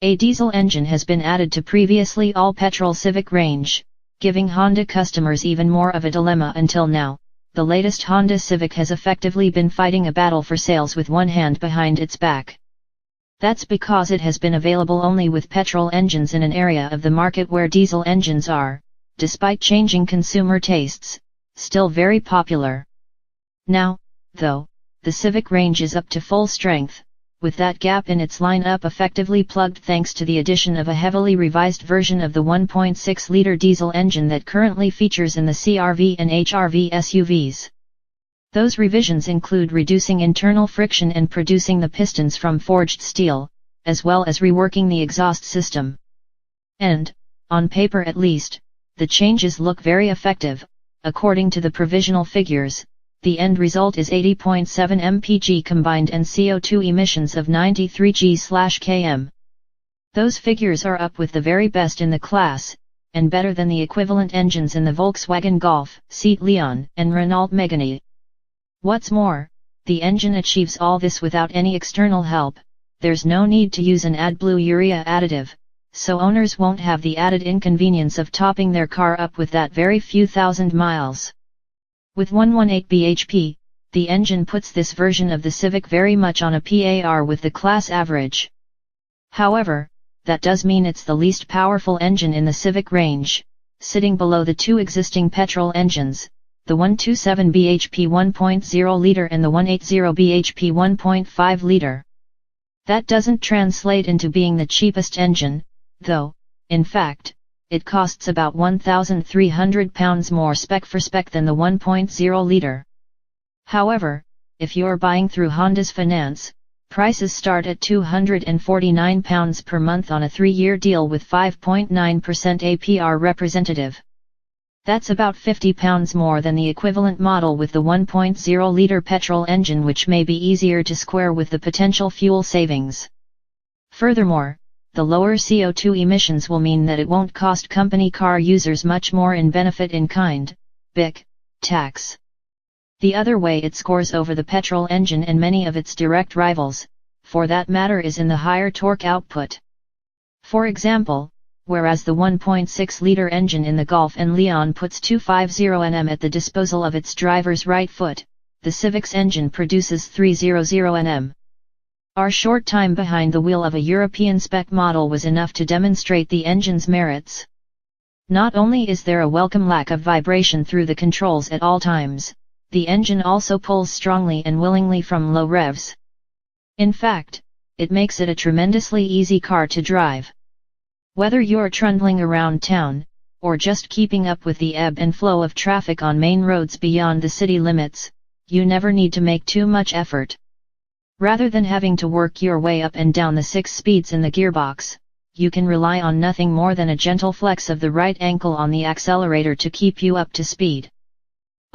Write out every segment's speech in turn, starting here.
A diesel engine has been added to previously all-petrol Civic range, giving Honda customers even more of a dilemma. Until now, the latest Honda Civic has effectively been fighting a battle for sales with one hand behind its back. That's because it has been available only with petrol engines in an area of the market where diesel engines are, despite changing consumer tastes, still very popular. Now, though, the Civic range is up to full strength, with that gap in its lineup effectively plugged thanks to the addition of a heavily revised version of the 1.6-liter diesel engine that currently features in the CR-V and HR-V SUVs. Those revisions include reducing internal friction and producing the pistons from forged steel, as well as reworking the exhaust system. And, on paper at least, the changes look very effective. According to the provisional figures, the end result is 80.7 mpg combined and CO2 emissions of 93 g/km. Those figures are up with the very best in the class, and better than the equivalent engines in the Volkswagen Golf, Seat Leon, and Renault Megane. What's more, the engine achieves all this without any external help. There's no need to use an AdBlue urea additive, so owners won't have the added inconvenience of topping their car up with that very few thousand miles. With 118 bhp, the engine puts this version of the Civic very much on a par with the class average. However, that does mean it's the least powerful engine in the Civic range, sitting below the two existing petrol engines, the 127 bhp 1.0-liter and the 180 bhp 1.5-liter. That doesn't translate into being the cheapest engine, though, in fact, it costs about £1,300 more spec for spec than the 1.0-liter. However, if you're buying through Honda's finance, prices start at £249 per month on a 3-year deal with 5.9% APR representative. That's about £50 more than the equivalent model with the 1.0-liter petrol engine, which may be easier to square with the potential fuel savings. Furthermore, the lower CO2 emissions will mean that it won't cost company car users much more in benefit in kind, BIC, tax. The other way it scores over the petrol engine and many of its direct rivals, for that matter, is in the higher torque output. For example, whereas the 1.6-liter engine in the Golf and Leon puts 250 Nm at the disposal of its driver's right foot, the Civic's engine produces 300 Nm. Our short time behind the wheel of a European spec model was enough to demonstrate the engine's merits. Not only is there a welcome lack of vibration through the controls at all times, the engine also pulls strongly and willingly from low revs. In fact, it makes it a tremendously easy car to drive. Whether you're trundling around town, or just keeping up with the ebb and flow of traffic on main roads beyond the city limits, you never need to make too much effort. Rather than having to work your way up and down the 6 speeds in the gearbox, you can rely on nothing more than a gentle flex of the right ankle on the accelerator to keep you up to speed.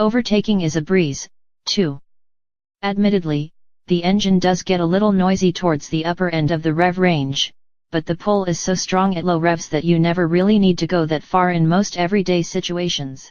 Overtaking is a breeze, too. Admittedly, the engine does get a little noisy towards the upper end of the rev range, but the pull is so strong at low revs that you never really need to go that far in most everyday situations.